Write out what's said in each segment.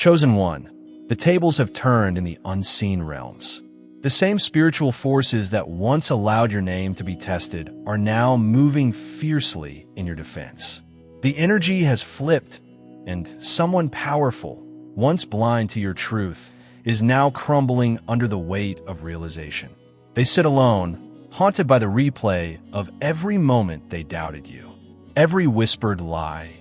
Chosen one, the tables have turned in the unseen realms. The same spiritual forces that once allowed your name to be tested are now moving fiercely in your defense. The energy has flipped, and someone powerful, once blind to your truth, is now crumbling under the weight of realization. They sit alone, haunted by the replay of every moment they doubted you. Every whispered lie,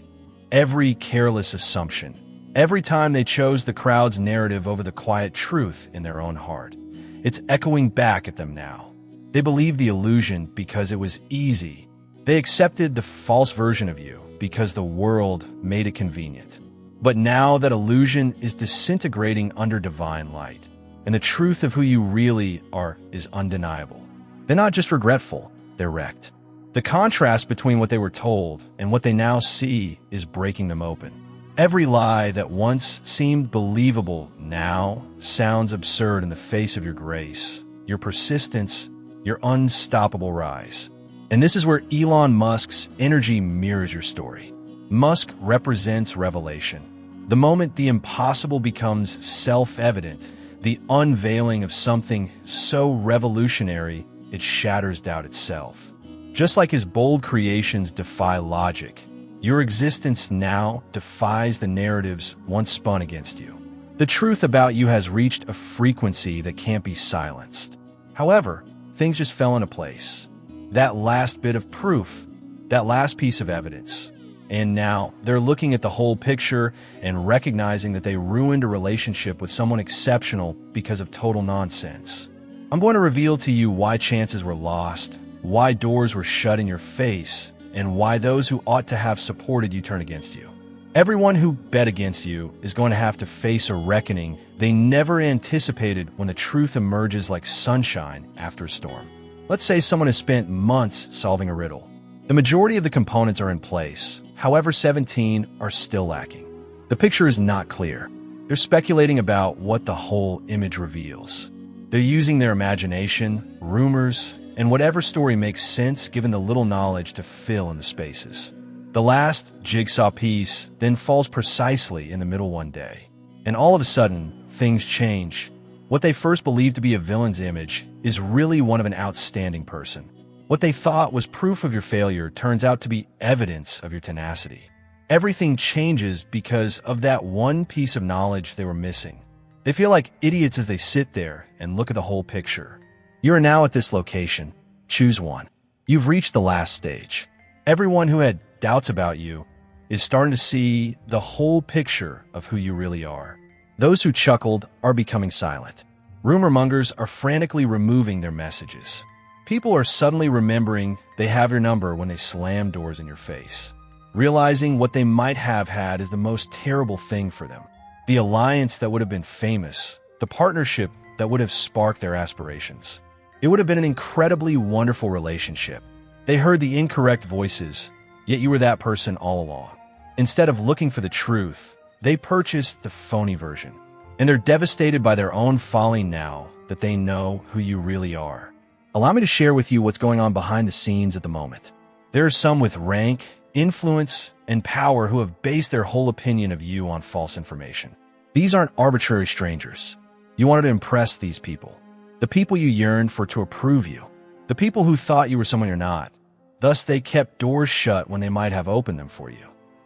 every careless assumption, every time they chose the crowd's narrative over the quiet truth in their own heart. It's echoing back at them now. They believed the illusion because it was easy. They accepted the false version of you because the world made it convenient. But now that illusion is disintegrating under divine light, and the truth of who you really are is undeniable. They're not just regretful, they're wrecked. The contrast between what they were told and what they now see is breaking them open. Every lie that once seemed believable now sounds absurd in the face of your grace, your persistence, your unstoppable rise. And this is where Elon Musk's energy mirrors your story. Musk represents revelation. The moment the impossible becomes self-evident, the unveiling of something so revolutionary it shatters doubt itself. Just like his bold creations defy logic, your existence now defies the narratives once spun against you. The truth about you has reached a frequency that can't be silenced. However, things just fell into place. That last bit of proof, that last piece of evidence. And now they're looking at the whole picture and recognizing that they ruined a relationship with someone exceptional because of total nonsense. I'm going to reveal to you why chances were lost, why doors were shut in your face, and why those who ought to have supported you turn against you. Everyone who bet against you is going to have to face a reckoning they never anticipated when the truth emerges like sunshine after a storm. Let's say someone has spent months solving a riddle. The majority of the components are in place, however 17 are still lacking. The picture is not clear. They're speculating about what the whole image reveals. They're using their imagination, rumors, and whatever story makes sense given the little knowledge to fill in the spaces. The last jigsaw piece then falls precisely in the middle one day. And all of a sudden, things change. What they first believed to be a villain's image is really one of an outstanding person. What they thought was proof of your failure turns out to be evidence of your tenacity. Everything changes because of that one piece of knowledge they were missing. They feel like idiots as they sit there and look at the whole picture. You are now at this location. Choose one. You've reached the last stage. Everyone who had doubts about you is starting to see the whole picture of who you really are. Those who chuckled are becoming silent. Rumor mongers are frantically removing their messages. People are suddenly remembering they have your number when they slam doors in your face. Realizing what they might have had is the most terrible thing for them. The alliance that would have been famous, the partnership that would have sparked their aspirations. It would have been an incredibly wonderful relationship. They heard the incorrect voices, yet you were that person all along. Instead of looking for the truth, they purchased the phony version. And they're devastated by their own folly now that they know who you really are. Allow me to share with you what's going on behind the scenes at the moment. There are some with rank, influence, and power who have based their whole opinion of you on false information. These aren't arbitrary strangers. You wanted to impress these people. The people you yearned for to approve you. The people who thought you were someone you're not. Thus, they kept doors shut when they might have opened them for you.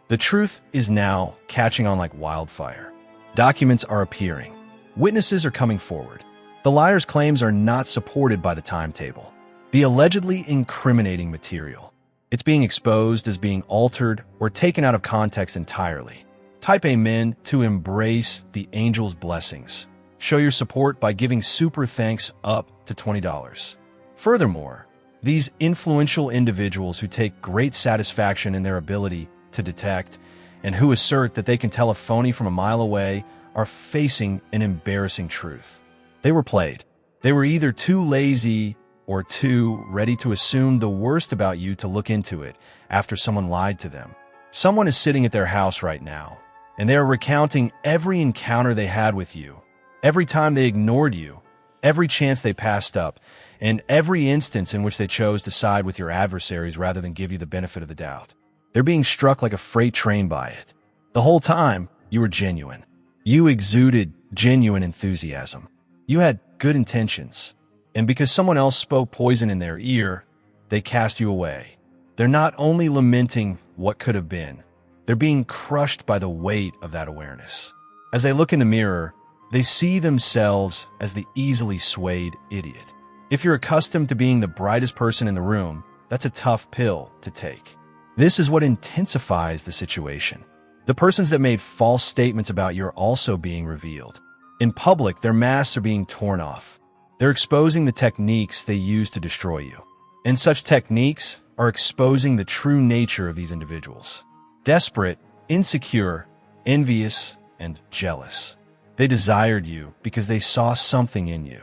The truth is now catching on like wildfire. Documents are appearing. Witnesses are coming forward. The liar's claims are not supported by the timetable. The allegedly incriminating material. It's being exposed as being altered or taken out of context entirely. Type amen to embrace the angel's blessings. Show your support by giving super thanks up to $20. Furthermore, these influential individuals who take great satisfaction in their ability to detect and who assert that they can tell a phony from a mile away are facing an embarrassing truth. They were played. They were either too lazy or too ready to assume the worst about you to look into it after someone lied to them. Someone is sitting at their house right now, and they are recounting every encounter they had with you, every time they ignored you, every chance they passed up, and every instance in which they chose to side with your adversaries rather than give you the benefit of the doubt. They're being struck like a freight train by it. The whole time, you were genuine. You exuded genuine enthusiasm. You had good intentions. And because someone else spoke poison in their ear, they cast you away. They're not only lamenting what could have been, they're being crushed by the weight of that awareness. As they look in the mirror, they see themselves as the easily swayed idiot. If you're accustomed to being the brightest person in the room, that's a tough pill to take. This is what intensifies the situation. The persons that made false statements about you are also being revealed. In public, their masks are being torn off. They're exposing the techniques they use to destroy you. And such techniques are exposing the true nature of these individuals. Desperate, insecure, envious, and jealous. They desired you because they saw something in you.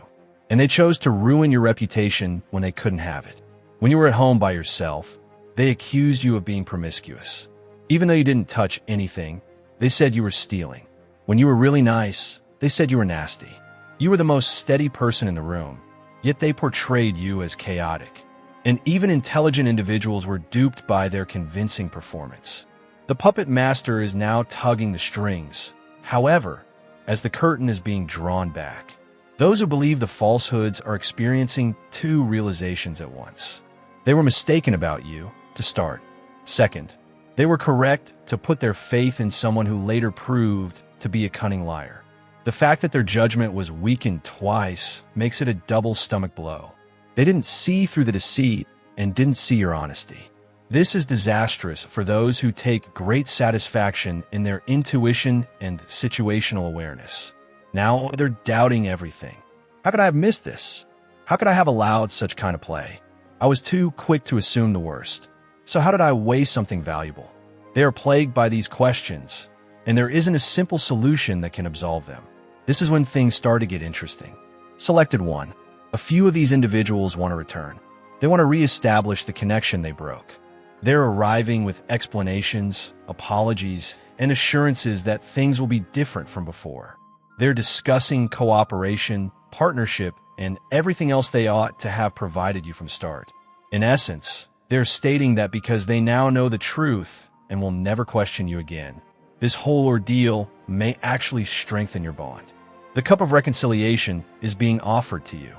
And they chose to ruin your reputation when they couldn't have it. When you were at home by yourself, they accused you of being promiscuous. Even though you didn't touch anything, they said you were stealing. When you were really nice, they said you were nasty. You were the most steady person in the room, yet they portrayed you as chaotic. And even intelligent individuals were duped by their convincing performance. The puppet master is now tugging the strings. However, as the curtain is being drawn back, those who believe the falsehoods are experiencing two realizations at once. They were mistaken about you, to start. Second, they were correct to put their faith in someone who later proved to be a cunning liar. The fact that their judgment was weakened twice makes it a double stomach blow. They didn't see through the deceit and didn't see your honesty. This is disastrous for those who take great satisfaction in their intuition and situational awareness. Now they're doubting everything. How could I have missed this? How could I have allowed such kind of play? I was too quick to assume the worst. So how did I waste something valuable? They are plagued by these questions, and there isn't a simple solution that can absolve them. This is when things start to get interesting. Selected 1. A few of these individuals want to return. They want to reestablish the connection they broke. They're arriving with explanations, apologies, and assurances that things will be different from before. They're discussing cooperation, partnership, and everything else they ought to have provided you from start. In essence, they're stating that because they now know the truth and will never question you again, this whole ordeal may actually strengthen your bond. The cup of reconciliation is being offered to you.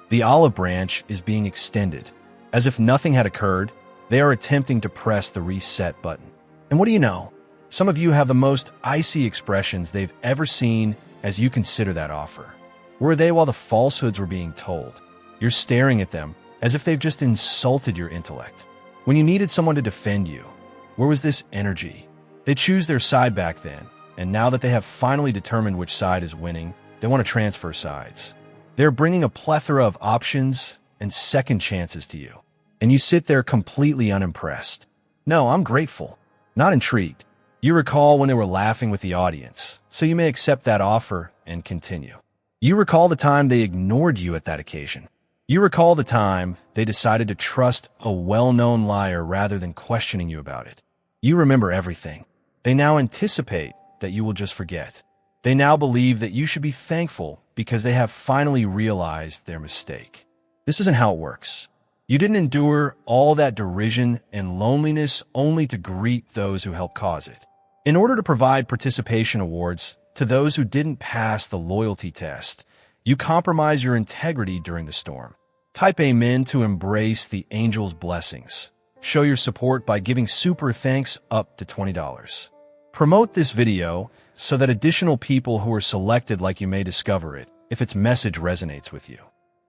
The olive branch is being extended. As if nothing had occurred, they are attempting to press the reset button. And what do you know? Some of you have the most icy expressions they've ever seen as you consider that offer. Where were they while the falsehoods were being told? You're staring at them as if they've just insulted your intellect. When you needed someone to defend you, where was this energy? They choose their side back then, and now that they have finally determined which side is winning, they want to transfer sides. They're bringing a plethora of options and second chances to you, and you sit there completely unimpressed. No, I'm grateful, not intrigued. You recall when they were laughing with the audience, so you may accept that offer and continue. You recall the time they ignored you at that occasion. You recall the time they decided to trust a well-known liar rather than questioning you about it. You remember everything. They now anticipate that you will just forget. They now believe that you should be thankful because they have finally realized their mistake. This isn't how it works. You didn't endure all that derision and loneliness only to greet those who helped cause it. In order to provide participation awards to those who didn't pass the loyalty test, you compromise your integrity during the storm. Type Amen to embrace the angel's blessings. Show your support by giving super thanks up to $20. Promote this video so that additional people who are selected like you may discover it if its message resonates with you.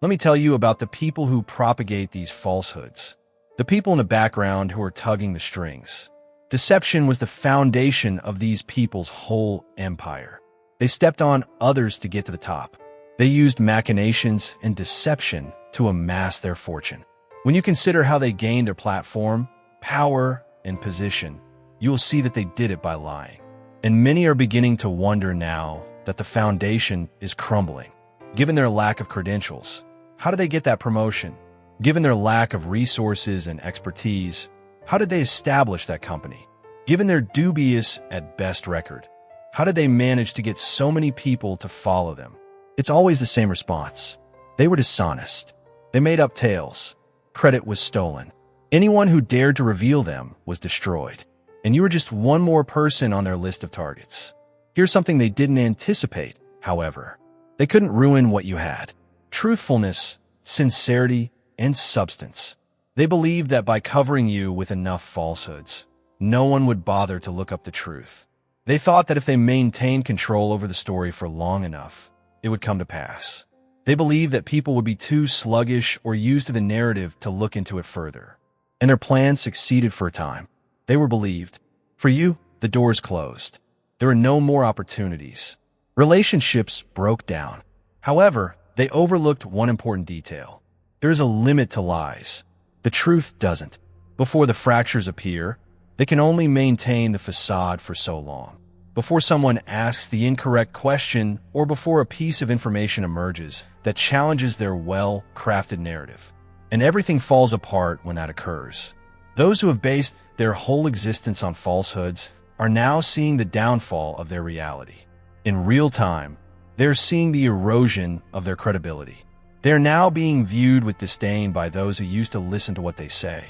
Let me tell you about the people who propagate these falsehoods. The people in the background who are tugging the strings. Deception was the foundation of these people's whole empire. They stepped on others to get to the top. They used machinations and deception to amass their fortune. When you consider how they gained their platform, power, and position, you will see that they did it by lying. And many are beginning to wonder now that the foundation is crumbling. Given their lack of credentials, how did they get that promotion? Given their lack of resources and expertise, how did they establish that company? Given their dubious at best record, how did they manage to get so many people to follow them? It's always the same response. They were dishonest. They made up tales. Credit was stolen. Anyone who dared to reveal them was destroyed. And you were just one more person on their list of targets. Here's something they didn't anticipate, however. They couldn't ruin what you had: truthfulness, sincerity, and substance. They believed that by covering you with enough falsehoods, no one would bother to look up the truth. They thought that if they maintained control over the story for long enough, it would come to pass. They believed that people would be too sluggish or used to the narrative to look into it further. And their plan succeeded for a time. They were believed. For you, the doors closed. There were no more opportunities. Relationships broke down. However, they overlooked one important detail. There is a limit to lies. The truth doesn't. Before the fractures appear, they can only maintain the facade for so long. Before someone asks the incorrect question or before a piece of information emerges that challenges their well-crafted narrative. And everything falls apart when that occurs. Those who have based their whole existence on falsehoods are now seeing the downfall of their reality. In real time, they're seeing the erosion of their credibility. They're now being viewed with disdain by those who used to listen to what they say.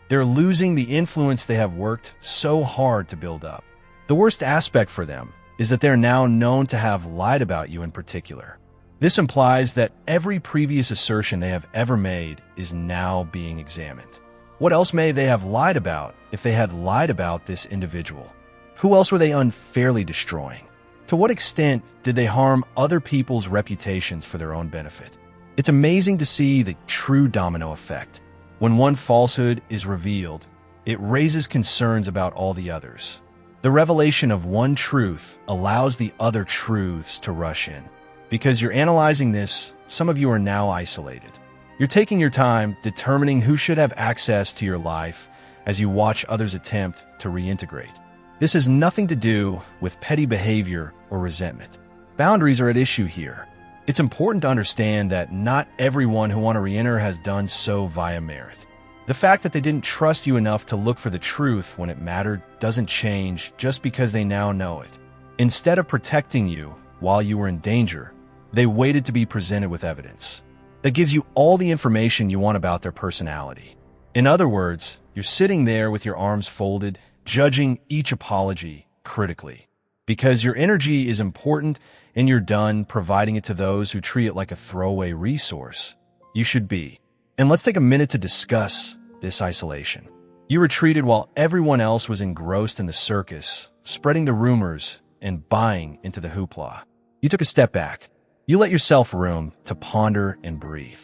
They're losing the influence they have worked so hard to build up. The worst aspect for them is that they're now known to have lied about you in particular. This implies that every previous assertion they have ever made is now being examined. What else may they have lied about if they had lied about this individual? Who else were they unfairly destroying? To what extent did they harm other people's reputations for their own benefit? It's amazing to see the true domino effect. When one falsehood is revealed, it raises concerns about all the others. The revelation of one truth allows the other truths to rush in. Because you're analyzing this, some of you are now isolated. You're taking your time determining who should have access to your life as you watch others attempt to reintegrate. This has nothing to do with petty behavior or resentment. Boundaries are at issue here. It's important to understand that not everyone who wants to reenter has done so via merit. The fact that they didn't trust you enough to look for the truth when it mattered doesn't change just because they now know it. Instead of protecting you while you were in danger, they waited to be presented with evidence that gives you all the information you want about their personality. In other words, you're sitting there with your arms folded, judging each apology critically. Because your energy is important and you're done providing it to those who treat it like a throwaway resource, you should be. And let's take a minute to discuss this isolation. You retreated while everyone else was engrossed in the circus, spreading the rumors and buying into the hoopla. You took a step back. You let yourself room to ponder and breathe.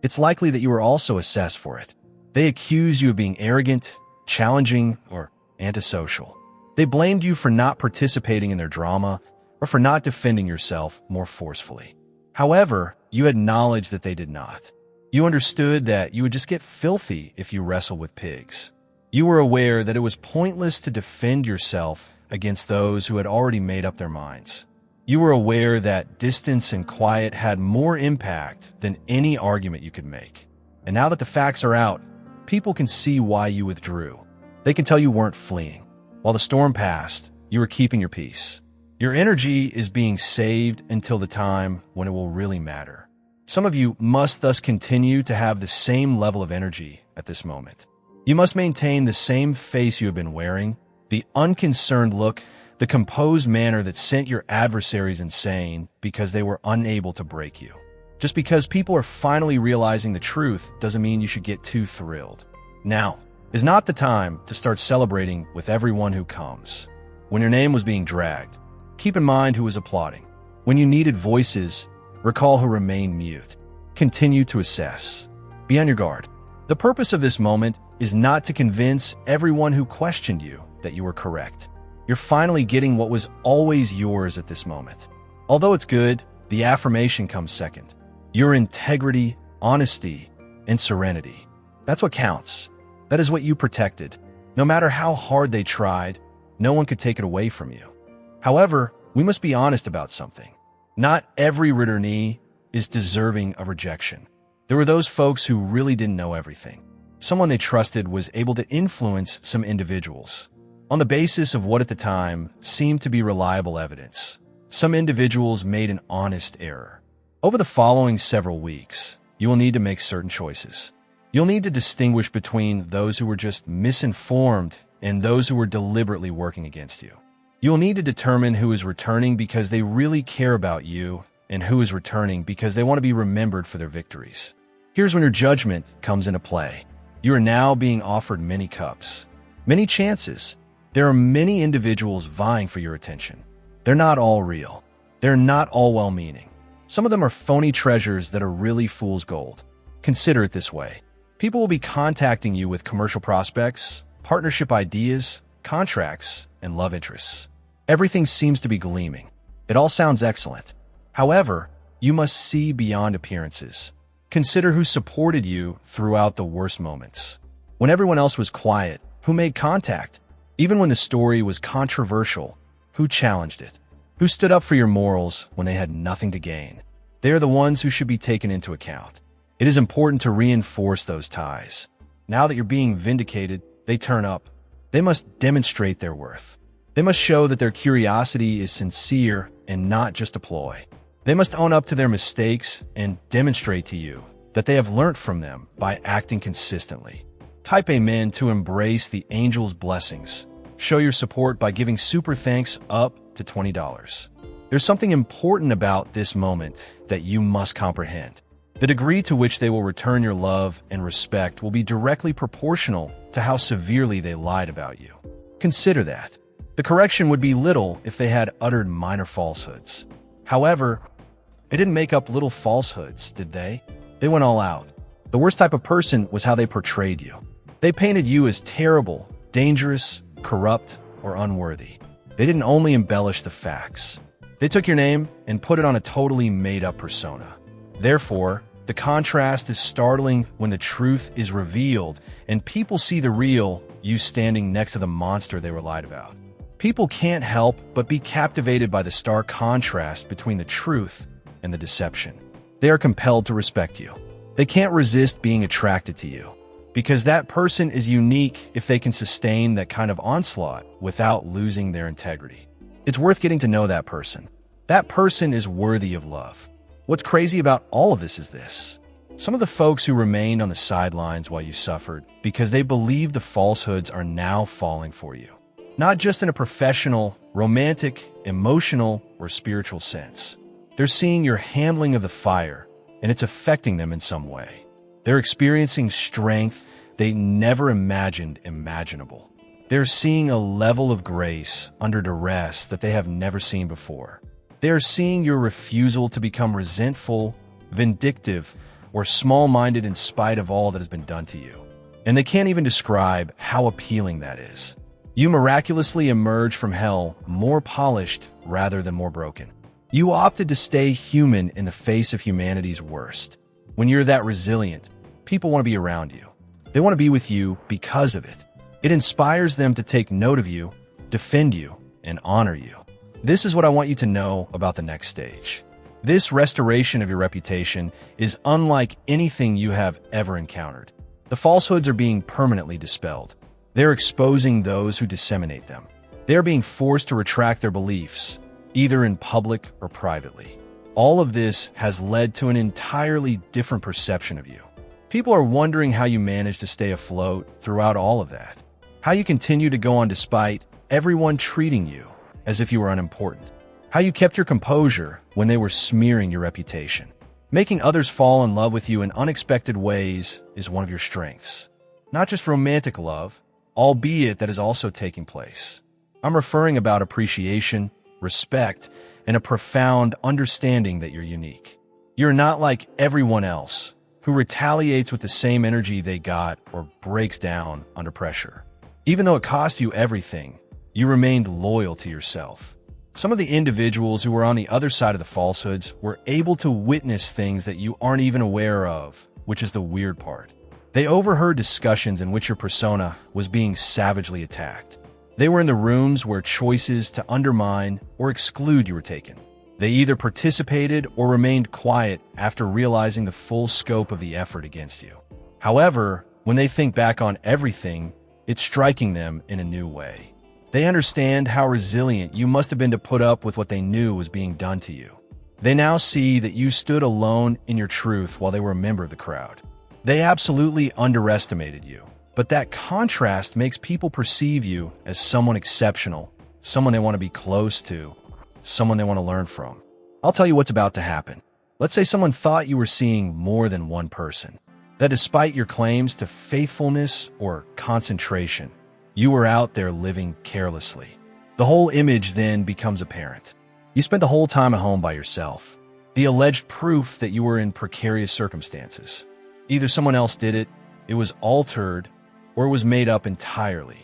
It's likely that you were also assessed for it. They accused you of being arrogant, challenging, or antisocial. They blamed you for not participating in their drama or for not defending yourself more forcefully. However, you acknowledged that they did not. You understood that you would just get filthy if you wrestled with pigs. You were aware that it was pointless to defend yourself against those who had already made up their minds. You were aware that distance and quiet had more impact than any argument you could make. And now that the facts are out, people can see why you withdrew. They can tell you weren't fleeing. While the storm passed, you were keeping your peace. Your energy is being saved until the time when it will really matter. Some of you must thus continue to have the same level of energy at this moment. You must maintain the same face you have been wearing, the unconcerned look, the composed manner that sent your adversaries insane because they were unable to break you. Just because people are finally realizing the truth doesn't mean you should get too thrilled. Now is not the time to start celebrating with everyone who comes. When your name was being dragged, keep in mind who was applauding. When you needed voices, recall who remained mute. Continue to assess. Be on your guard. The purpose of this moment is not to convince everyone who questioned you that you were correct. You're finally getting what was always yours at this moment. Although it's good, the affirmation comes second. Your integrity, honesty, and serenity. That's what counts. That is what you protected. No matter how hard they tried, no one could take it away from you. However, we must be honest about something. Not every returnee is deserving of rejection. There were those folks who really didn't know everything. Someone they trusted was able to influence some individuals on the basis of what at the time seemed to be reliable evidence. Some individuals made an honest error. Over the following several weeks, you will need to make certain choices. You'll need to distinguish between those who were just misinformed and those who were deliberately working against you. You will need to determine who is returning because they really care about you and who is returning because they want to be remembered for their victories. Here's when your judgment comes into play. You are now being offered many cups, many chances. There are many individuals vying for your attention. They're not all real. They're not all well-meaning. Some of them are phony treasures that are really fool's gold. Consider it this way. People will be contacting you with commercial prospects, partnership ideas, contracts, and love interests. Everything seems to be gleaming. It all sounds excellent. However, you must see beyond appearances. Consider who supported you throughout the worst moments. When everyone else was quiet, who made contact? Even when the story was controversial, who challenged it? Who stood up for your morals when they had nothing to gain? They are the ones who should be taken into account. It is important to reinforce those ties. Now that you're being vindicated, they turn up. They must demonstrate their worth. They must show that their curiosity is sincere and not just a ploy. They must own up to their mistakes and demonstrate to you that they have learned from them by acting consistently. Type Amen to embrace the angel's blessings. Show your support by giving super thanks up to $20. There's something important about this moment that you must comprehend. The degree to which they will return your love and respect will be directly proportional to how severely they lied about you. Consider that. The correction would be little if they had uttered minor falsehoods. However, they didn't make up little falsehoods, did they? They went all out. The worst type of person was how they portrayed you. They painted you as terrible, dangerous, corrupt, or unworthy. They didn't only embellish the facts. They took your name and put it on a totally made-up persona. Therefore, the contrast is startling when the truth is revealed and people see the real you standing next to the monster they were lied about. People can't help but be captivated by the stark contrast between the truth and the deception. They are compelled to respect you. They can't resist being attracted to you, because that person is unique if they can sustain that kind of onslaught without losing their integrity. It's worth getting to know that person. That person is worthy of love. What's crazy about all of this is this. Some of the folks who remained on the sidelines while you suffered because they believe the falsehoods are now falling for you. Not just in a professional, romantic, emotional, or spiritual sense. They're seeing your handling of the fire, and it's affecting them in some way. They're experiencing strength they never imagined imaginable. They're seeing a level of grace under duress that they have never seen before. They're seeing your refusal to become resentful, vindictive, or small-minded in spite of all that has been done to you. And they can't even describe how appealing that is. You miraculously emerge from hell more polished rather than more broken. You opted to stay human in the face of humanity's worst. When you're that resilient, people want to be around you. They want to be with you because of it. It inspires them to take note of you, defend you, and honor you. This is what I want you to know about the next stage. This restoration of your reputation is unlike anything you have ever encountered. The falsehoods are being permanently dispelled. They're exposing those who disseminate them. They're being forced to retract their beliefs, either in public or privately. All of this has led to an entirely different perception of you. People are wondering how you managed to stay afloat throughout all of that. How you continue to go on despite everyone treating you as if you were unimportant. How you kept your composure when they were smearing your reputation. Making others fall in love with you in unexpected ways is one of your strengths. Not just romantic love, albeit that is also taking place. I'm referring about appreciation, respect, and a profound understanding that you're unique. You're not like everyone else who retaliates with the same energy they got or breaks down under pressure. Even though it cost you everything, you remained loyal to yourself. Some of the individuals who were on the other side of the falsehoods were able to witness things that you aren't even aware of, which is the weird part. They overheard discussions in which your persona was being savagely attacked. They were in the rooms where choices to undermine or exclude you were taken. They either participated or remained quiet after realizing the full scope of the effort against you. However, when they think back on everything, it's striking them in a new way. They understand how resilient you must have been to put up with what they knew was being done to you. They now see that you stood alone in your truth while they were a member of the crowd. They absolutely underestimated you, but that contrast makes people perceive you as someone exceptional someone they want to be close to, someone they want to learn from. I'll tell you what's about to happen. Let's say someone thought you were seeing more than one person, that despite your claims to faithfulness or concentration, you were out there living carelessly. The whole image then becomes apparent. You spent the whole time at home by yourself. The alleged proof that you were in precarious circumstances. Either someone else did it, it was altered, or it was made up entirely.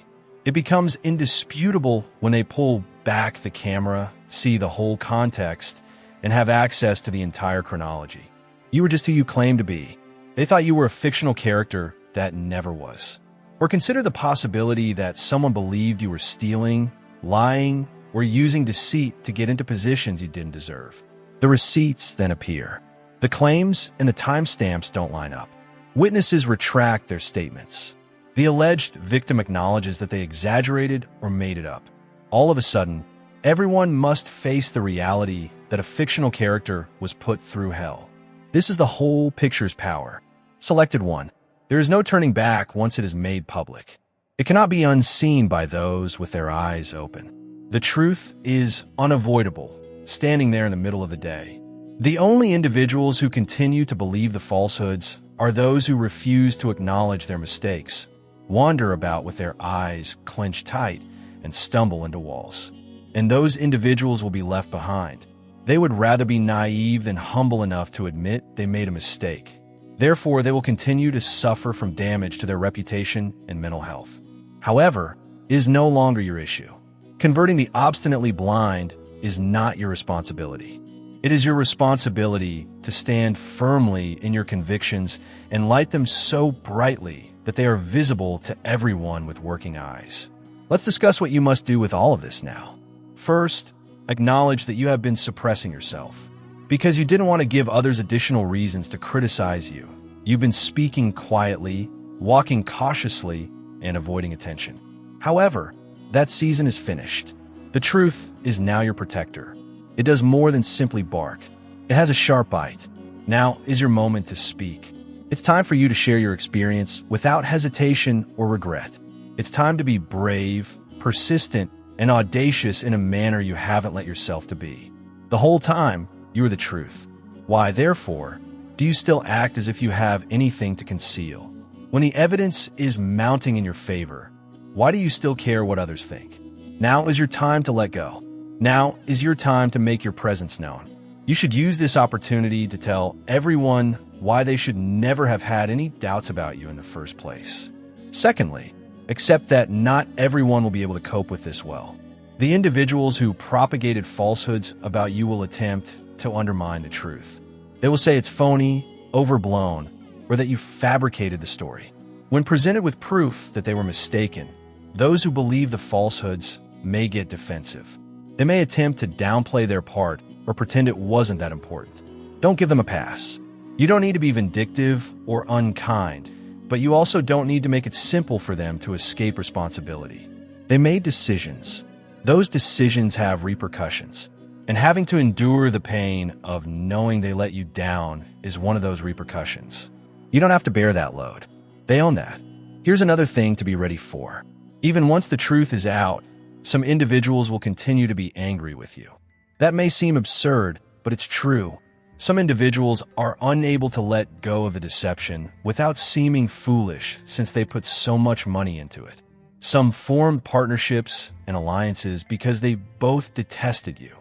It becomes indisputable when they pull back the camera, see the whole context, and have access to the entire chronology. You were just who you claimed to be. They thought you were a fictional character that never was. Or consider the possibility that someone believed you were stealing, lying, or using deceit to get into positions you didn't deserve. The receipts then appear. The claims and the timestamps don't line up. Witnesses retract their statements. The alleged victim acknowledges that they exaggerated or made it up. All of a sudden, everyone must face the reality that a fictional character was put through hell. This is the whole picture's power. Selected 1. There is no turning back once it is made public. It cannot be unseen by those with their eyes open. The truth is unavoidable, standing there in the middle of the day. The only individuals who continue to believe the falsehoods are those who refuse to acknowledge their mistakes, wander about with their eyes clenched tight, and stumble into walls. And those individuals will be left behind. They would rather be naive than humble enough to admit they made a mistake. Therefore, they will continue to suffer from damage to their reputation and mental health. However, it is no longer your issue. Converting the obstinately blind is not your responsibility. It is your responsibility to stand firmly in your convictions and light them so brightly that they are visible to everyone with working eyes. Let's discuss what you must do with all of this now. First, acknowledge that you have been suppressing yourself. Because you didn't want to give others additional reasons to criticize you, you've been speaking quietly, walking cautiously, and avoiding attention. However, that season is finished. The truth is now your protector. It does more than simply bark. It has a sharp bite. Now is your moment to speak. It's time for you to share your experience without hesitation or regret. It's time to be brave, persistent, and audacious in a manner you haven't let yourself to be. The whole time, you are the truth. Why, therefore, do you still act as if you have anything to conceal? When the evidence is mounting in your favor, why do you still care what others think? Now is your time to let go. Now is your time to make your presence known. You should use this opportunity to tell everyone why they should never have had any doubts about you in the first place. Secondly, accept that not everyone will be able to cope with this well. The individuals who propagated falsehoods about you will attempt to undermine the truth. They will say it's phony, overblown, or that you fabricated the story. When presented with proof that they were mistaken, those who believe the falsehoods may get defensive. They may attempt to downplay their part or pretend it wasn't that important. Don't give them a pass. You don't need to be vindictive or unkind, but you also don't need to make it simple for them to escape responsibility. They made decisions. Those decisions have repercussions, and having to endure the pain of knowing they let you down is one of those repercussions. You don't have to bear that load. They own that. Here's another thing to be ready for. Even once the truth is out, some individuals will continue to be angry with you. That may seem absurd, but it's true. Some individuals are unable to let go of the deception without seeming foolish since they put so much money into it. Some formed partnerships and alliances because they both detested you.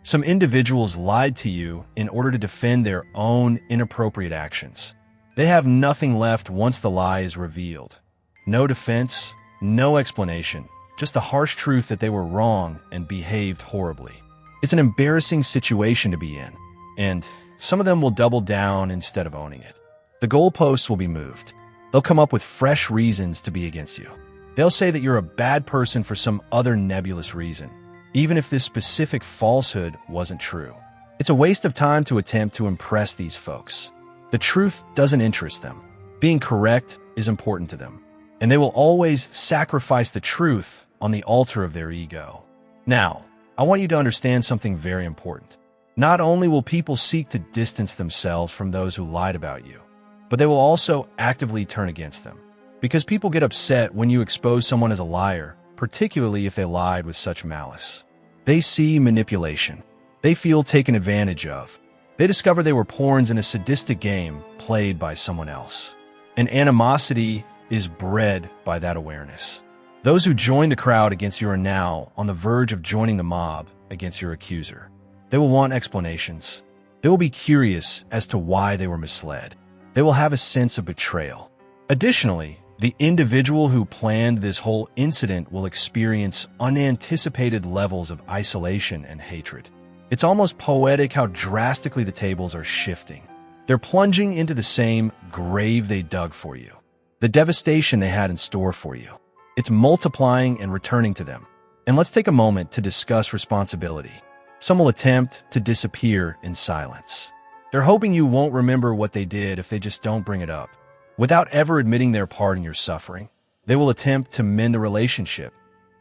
Some individuals lied to you in order to defend their own inappropriate actions. They have nothing left once the lie is revealed. No defense, no explanation, just the harsh truth that they were wrong and behaved horribly. It's an embarrassing situation to be in, and some of them will double down instead of owning it. The goalposts will be moved. They'll come up with fresh reasons to be against you. They'll say that you're a bad person for some other nebulous reason, even if this specific falsehood wasn't true. It's a waste of time to attempt to impress these folks. The truth doesn't interest them. Being correct is important to them, and they will always sacrifice the truth on the altar of their ego. Now, I want you to understand something very important. Not only will people seek to distance themselves from those who lied about you, but they will also actively turn against them. Because people get upset when you expose someone as a liar, particularly if they lied with such malice. They see manipulation. They feel taken advantage of. They discover they were pawns in a sadistic game played by someone else. And animosity is bred by that awareness. Those who join the crowd against you are now on the verge of joining the mob against your accuser. They will want explanations. They will be curious as to why they were misled. They will have a sense of betrayal. Additionally, the individual who planned this whole incident will experience unanticipated levels of isolation and hatred. It's almost poetic how drastically the tables are shifting. They're plunging into the same grave they dug for you. The devastation they had in store for you. It's multiplying and returning to them. And let's take a moment to discuss responsibility. Some will attempt to disappear in silence. They're hoping you won't remember what they did if they just don't bring it up. Without ever admitting their part in your suffering, they will attempt to mend the relationship,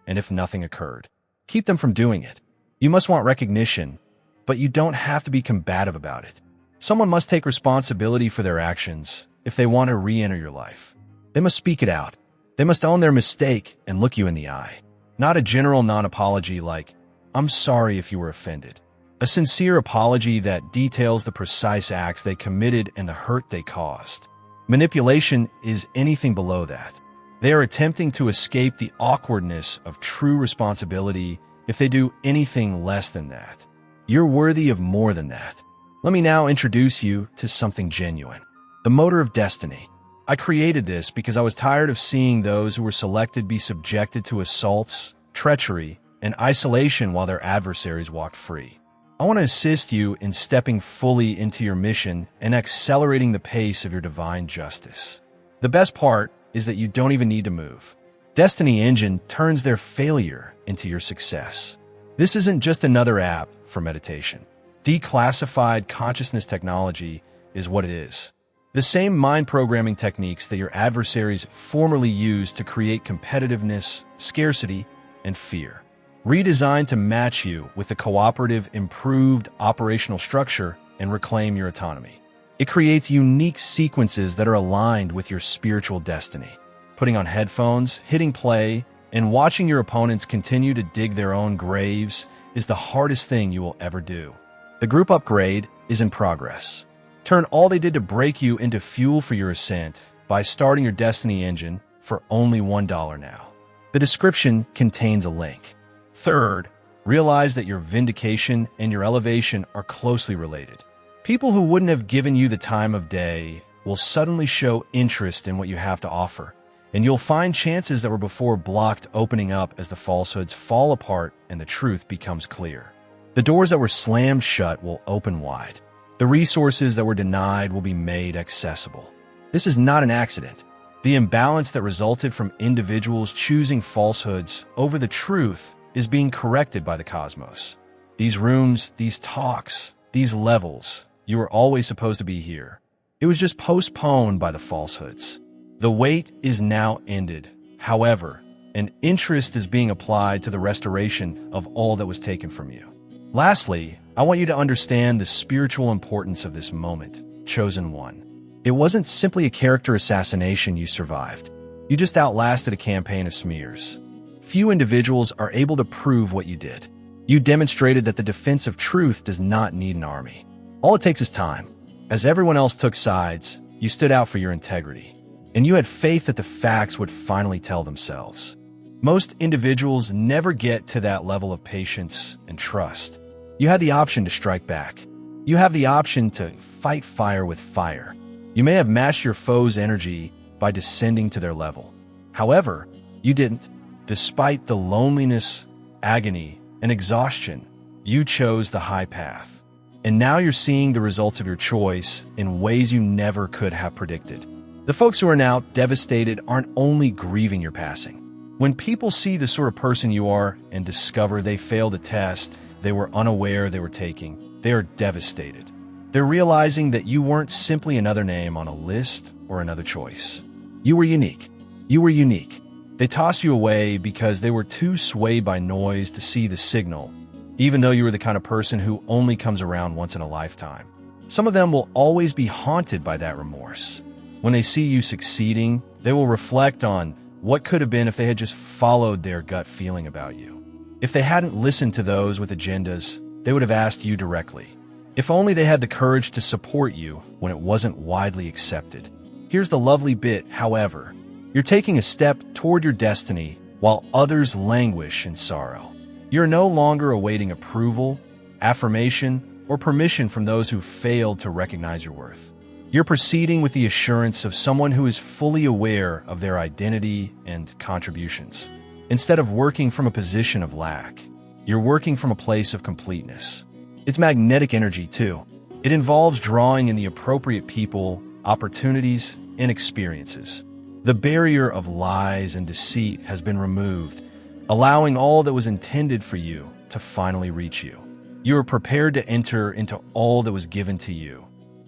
and if nothing occurred, keep them from doing it. You must want recognition, but you don't have to be combative about it. Someone must take responsibility for their actions if they want to re-enter your life. They must speak it out. They must own their mistake and look you in the eye. Not a general non-apology like, "I'm sorry if you were offended." A sincere apology that details the precise acts they committed and the hurt they caused. Manipulation is anything below that. They are attempting to escape the awkwardness of true responsibility if they do anything less than that. You're worthy of more than that. Let me now introduce you to something genuine. The motor of destiny. I created this because I was tired of seeing those who were selected be subjected to assaults, treachery, and isolation while their adversaries walked free. I want to assist you in stepping fully into your mission and accelerating the pace of your divine justice. The best part is that you don't even need to move. Destiny Engine turns their failure into your success. This isn't just another app for meditation. Declassified consciousness technology is what it is. The same mind programming techniques that your adversaries formerly used to create competitiveness, scarcity, and fear. Redesigned to match you with a cooperative, improved operational structure and reclaim your autonomy. It creates unique sequences that are aligned with your spiritual destiny. Putting on headphones, hitting play, and watching your opponents continue to dig their own graves is the hardest thing you will ever do. The group upgrade is in progress. Turn all they did to break you into fuel for your ascent by starting your Destiny Engine for only $1 now. The description contains a link. Third, realize that your vindication and your elevation are closely related. People who wouldn't have given you the time of day will suddenly show interest in what you have to offer, and you'll find chances that were before blocked opening up as the falsehoods fall apart and the truth becomes clear. The doors that were slammed shut will open wide. The resources that were denied will be made accessible. This is not an accident. The imbalance that resulted from individuals choosing falsehoods over the truth is being corrected by the cosmos. These rooms, these talks, these levels, you were always supposed to be here. It was just postponed by the falsehoods. The wait is now ended. However, an interest is being applied to the restoration of all that was taken from you. Lastly, I want you to understand the spiritual importance of this moment, Chosen One. It wasn't simply a character assassination you survived. You just outlasted a campaign of smears. Few individuals are able to prove what you did. You demonstrated that the defense of truth does not need an army. All it takes is time. As everyone else took sides, you stood out for your integrity. And you had faith that the facts would finally tell themselves. Most individuals never get to that level of patience and trust. You had the option to strike back. You have the option to fight fire with fire. You may have matched your foe's energy by descending to their level. However, you didn't. Despite the loneliness, agony, and exhaustion, you chose the high path. And now you're seeing the results of your choice in ways you never could have predicted. The folks who are now devastated aren't only grieving your passing. When people see the sort of person you are and discover they failed a test they were unaware they were taking, they are devastated. They're realizing that you weren't simply another name on a list or another choice. You were unique. You were unique. They tossed you away because they were too swayed by noise to see the signal, even though you were the kind of person who only comes around once in a lifetime. Some of them will always be haunted by that remorse. When they see you succeeding, they will reflect on what could have been if they had just followed their gut feeling about you. If they hadn't listened to those with agendas, they would have asked you directly. If only they had the courage to support you when it wasn't widely accepted. Here's the lovely bit, however. You're taking a step toward your destiny while others languish in sorrow. You're no longer awaiting approval, affirmation, or permission from those who failed to recognize your worth. You're proceeding with the assurance of someone who is fully aware of their identity and contributions. Instead of working from a position of lack, you're working from a place of completeness. It's magnetic energy, too. It involves drawing in the appropriate people, opportunities, and experiences. The barrier of lies and deceit has been removed, allowing all that was intended for you to finally reach you. You are prepared to enter into all that was given to you,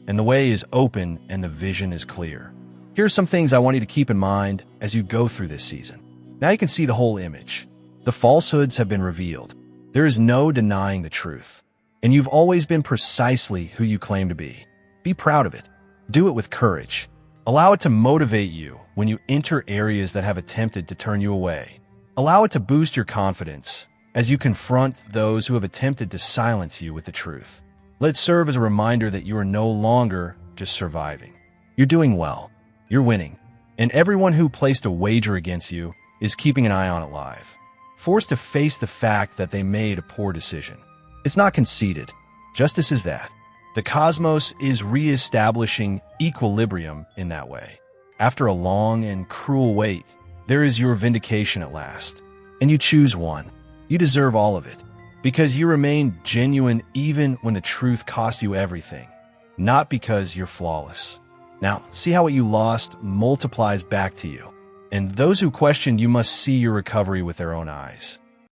and the way is open and the vision is clear. Here are some things I want you to keep in mind as you go through this season. Now you can see the whole image. The falsehoods have been revealed. There is no denying the truth. And you've always been precisely who you claim to be. Be proud of it. Do it with courage. Allow it to motivate you when you enter areas that have attempted to turn you away. Allow it to boost your confidence as you confront those who have attempted to silence you with the truth. Let it serve as a reminder that you are no longer just surviving. You're doing well. You're winning. And everyone who placed a wager against you is keeping an eye on it live, forced to face the fact that they made a poor decision. It's not conceded. Justice is that. The cosmos is re-establishing equilibrium in that way. After a long and cruel wait, there is your vindication at last. And you choose one. You deserve all of it. Because you remain genuine even when the truth cost you everything. Not because you're flawless. Now, see how what you lost multiplies back to you. And those who questioned you must see your recovery with their own eyes.